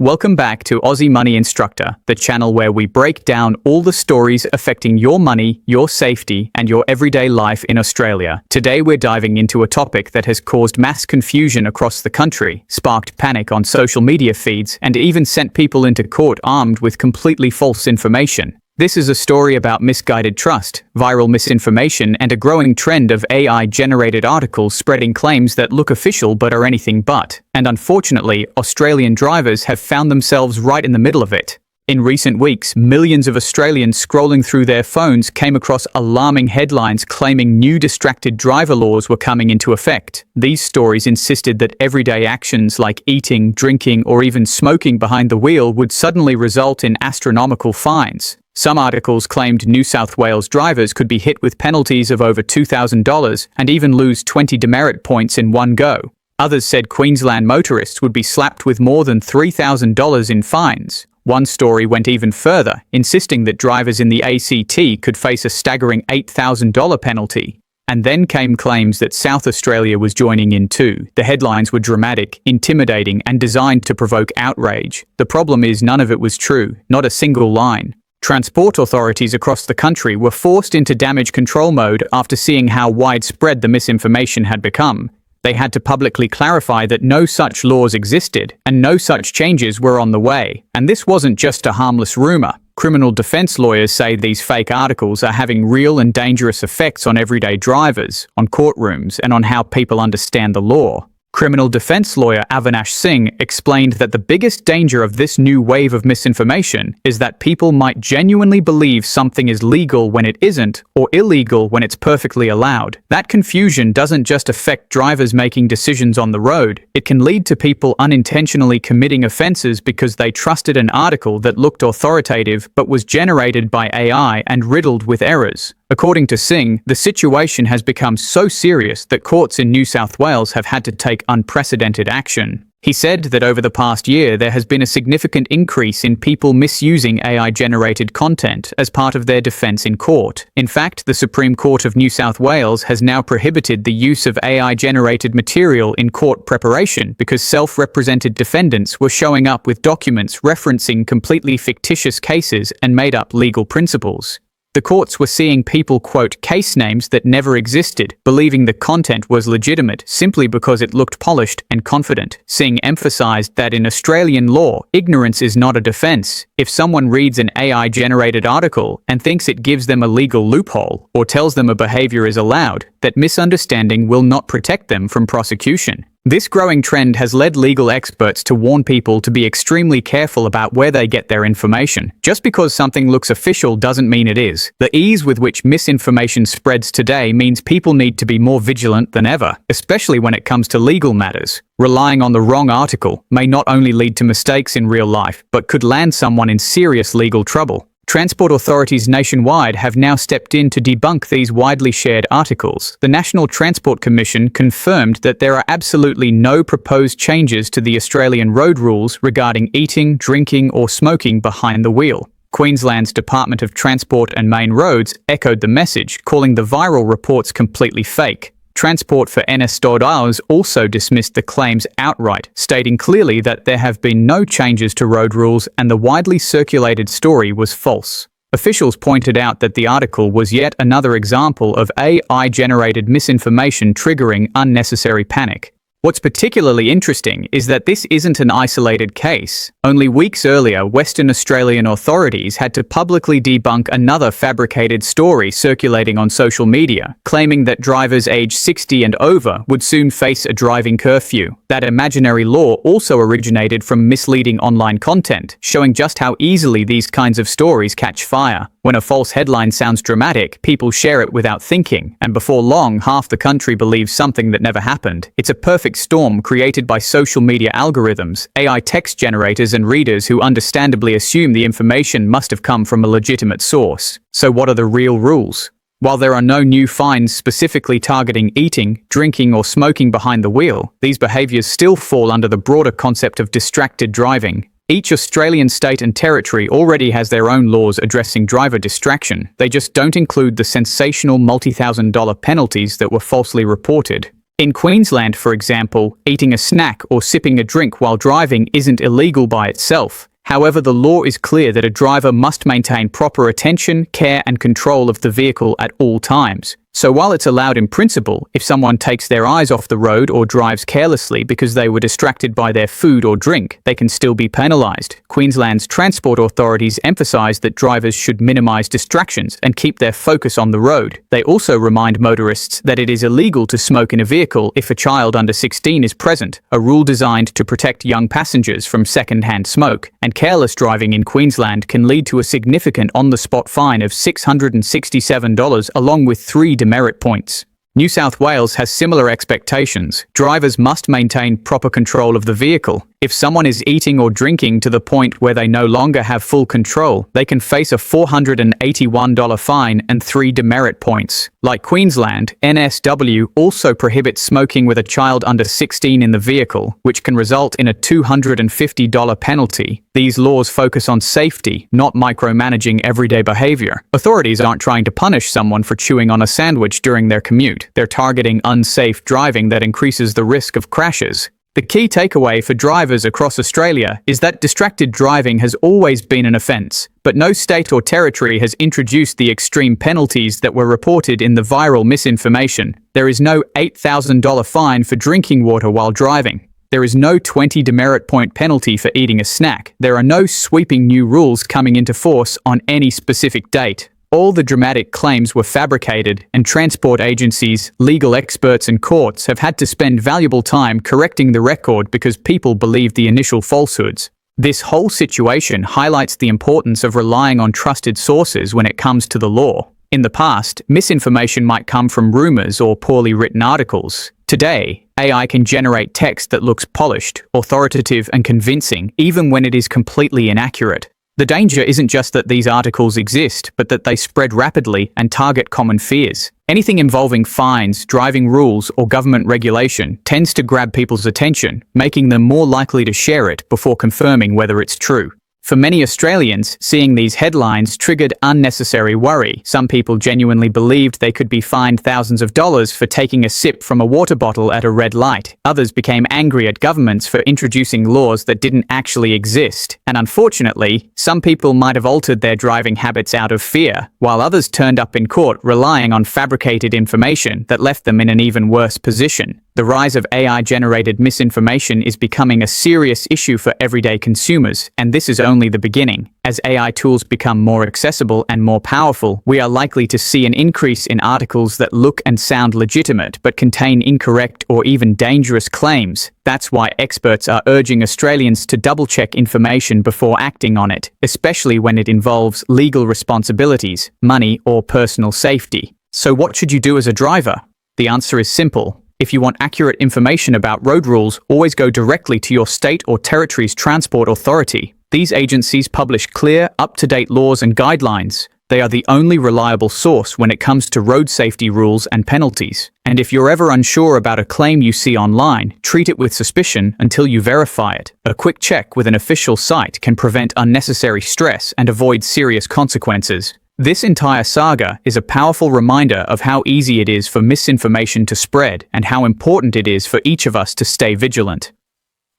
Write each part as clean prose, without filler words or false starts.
Welcome back to Aussie Money Instructor, the channel where we break down all the stories affecting your money, your safety, and your everyday life in Australia. Today we're diving into a topic that has caused mass confusion across the country, sparked panic on social media feeds, and even sent people into court armed with completely false information. This is a story about misguided trust, viral misinformation, and a growing trend of AI-generated articles spreading claims that look official but are anything but. And unfortunately, Australian drivers have found themselves right in the middle of it. In recent weeks, millions of Australians scrolling through their phones came across alarming headlines claiming new distracted driver laws were coming into effect. These stories insisted that everyday actions like eating, drinking, or even smoking behind the wheel would suddenly result in astronomical fines. Some articles claimed New South Wales drivers could be hit with penalties of over $2,000 and even lose 20 demerit points in one go. Others said Queensland motorists would be slapped with more than $3,000 in fines. One story went even further, insisting that drivers in the ACT could face a staggering $8,000 penalty. And then came claims that South Australia was joining in too. The headlines were dramatic, intimidating, and designed to provoke outrage. The problem is none of it was true, not a single line. Transport authorities across the country were forced into damage control mode after seeing how widespread the misinformation had become. They had to publicly clarify that no such laws existed and no such changes were on the way. And this wasn't just a harmless rumor. Criminal defense lawyers say these fake articles are having real and dangerous effects on everyday drivers, on courtrooms, and on how people understand the law. Criminal defense lawyer Avinash Singh explained that the biggest danger of this new wave of misinformation is that people might genuinely believe something is legal when it isn't, or illegal when it's perfectly allowed. That confusion doesn't just affect drivers making decisions on the road, it can lead to people unintentionally committing offenses because they trusted an article that looked authoritative but was generated by AI and riddled with errors. According to Singh, the situation has become so serious that courts in New South Wales have had to take unprecedented action. He said that over the past year there has been a significant increase in people misusing AI-generated content as part of their defence in court. In fact, the Supreme Court of New South Wales has now prohibited the use of AI-generated material in court preparation because self-represented defendants were showing up with documents referencing completely fictitious cases and made-up legal principles. The courts were seeing people quote case names that never existed, believing the content was legitimate simply because it looked polished and confident. Singh emphasized that in Australian law, ignorance is not a defense. If someone reads an AI-generated article and thinks it gives them a legal loophole, or tells them a behavior is allowed, that misunderstanding will not protect them from prosecution. This growing trend has led legal experts to warn people to be extremely careful about where they get their information. Just because something looks official doesn't mean it is. The ease with which misinformation spreads today means people need to be more vigilant than ever, especially when it comes to legal matters. Relying on the wrong article may not only lead to mistakes in real life, but could land someone in serious legal trouble. Transport authorities nationwide have now stepped in to debunk these widely shared articles. The National Transport Commission confirmed that there are absolutely no proposed changes to the Australian road rules regarding eating, drinking, or smoking behind the wheel. Queensland's Department of Transport and Main Roads echoed the message, calling the viral reports completely fake. Transport for NS.Rs also dismissed the claims outright, stating clearly that there have been no changes to road rules and the widely circulated story was false. Officials pointed out that the article was yet another example of AI-generated misinformation triggering unnecessary panic. What's particularly interesting is that this isn't an isolated case. Only weeks earlier, Western Australian authorities had to publicly debunk another fabricated story circulating on social media, claiming that drivers aged 60 and over would soon face a driving curfew. That imaginary law also originated from misleading online content, showing just how easily these kinds of stories catch fire. When a false headline sounds dramatic, people share it without thinking, and before long, half the country believes something that never happened. It's a perfect storm created by social media algorithms, AI text generators, and readers who understandably assume the information must have come from a legitimate source. So what are the real rules? While there are no new fines specifically targeting eating, drinking, or smoking behind the wheel, these behaviors still fall under the broader concept of distracted driving. Each Australian state and territory already has their own laws addressing driver distraction. They just don't include the sensational multi-thousand-dollar penalties that were falsely reported. In Queensland, for example, eating a snack or sipping a drink while driving isn't illegal by itself. However, the law is clear that a driver must maintain proper attention, care, and control of the vehicle at all times. So while it's allowed in principle, if someone takes their eyes off the road or drives carelessly because they were distracted by their food or drink, they can still be penalised. Queensland's transport authorities emphasise that drivers should minimise distractions and keep their focus on the road. They also remind motorists that it is illegal to smoke in a vehicle if a child under 16 is present, a rule designed to protect young passengers from second-hand smoke. And careless driving in Queensland can lead to a significant on-the-spot fine of $667 along with 3 demerit points. New South Wales has similar expectations. Drivers must maintain proper control of the vehicle. If someone is eating or drinking to the point where they no longer have full control, they can face a $481 fine and 3 demerit points. Like Queensland, NSW also prohibits smoking with a child under 16 in the vehicle, which can result in a $250 penalty. These laws focus on safety, not micromanaging everyday behavior. Authorities aren't trying to punish someone for chewing on a sandwich during their commute. They're targeting unsafe driving that increases the risk of crashes. The key takeaway for drivers across Australia is that distracted driving has always been an offence, but no state or territory has introduced the extreme penalties that were reported in the viral misinformation. There is no $8,000 fine for drinking water while driving. There is no 20 demerit point penalty for eating a snack. There are no sweeping new rules coming into force on any specific date. All the dramatic claims were fabricated, and transport agencies, legal experts and courts have had to spend valuable time correcting the record because people believed the initial falsehoods. This whole situation highlights the importance of relying on trusted sources when it comes to the law. In the past, misinformation might come from rumors or poorly written articles. Today, AI can generate text that looks polished, authoritative and convincing, even when it is completely inaccurate. The danger isn't just that these articles exist, but that they spread rapidly and target common fears. Anything involving fines, driving rules, or government regulation tends to grab people's attention, making them more likely to share it before confirming whether it's true. For many Australians, seeing these headlines triggered unnecessary worry. Some people genuinely believed they could be fined thousands of dollars for taking a sip from a water bottle at a red light. Others became angry at governments for introducing laws that didn't actually exist. And unfortunately, some people might have altered their driving habits out of fear, while others turned up in court relying on fabricated information that left them in an even worse position. The rise of AI-generated misinformation is becoming a serious issue for everyday consumers, and this is only the beginning. As AI tools become more accessible and more powerful, we are likely to see an increase in articles that look and sound legitimate but contain incorrect or even dangerous claims. That's why experts are urging Australians to double-check information before acting on it, especially when it involves legal responsibilities, money, or personal safety. So what should you do as a driver? The answer is simple. If you want accurate information about road rules, always go directly to your state or territory's transport authority. These agencies publish clear, up-to-date laws and guidelines. They are the only reliable source when it comes to road safety rules and penalties. And if you're ever unsure about a claim you see online, treat it with suspicion until you verify it. A quick check with an official site can prevent unnecessary stress and avoid serious consequences. This entire saga is a powerful reminder of how easy it is for misinformation to spread and how important it is for each of us to stay vigilant.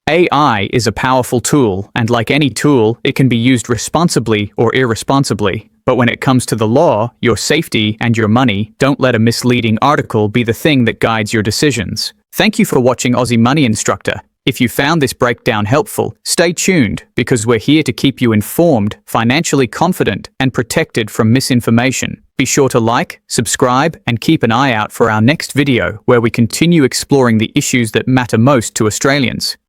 AI is a powerful tool, and like any tool, it can be used responsibly or irresponsibly. But when it comes to the law, your safety, and your money, don't let a misleading article be the thing that guides your decisions. Thank you for watching Aussie Money Instructor. If you found this breakdown helpful, stay tuned, because we're here to keep you informed, financially confident, and protected from misinformation. Be sure to like, subscribe, and keep an eye out for our next video, where we continue exploring the issues that matter most to Australians.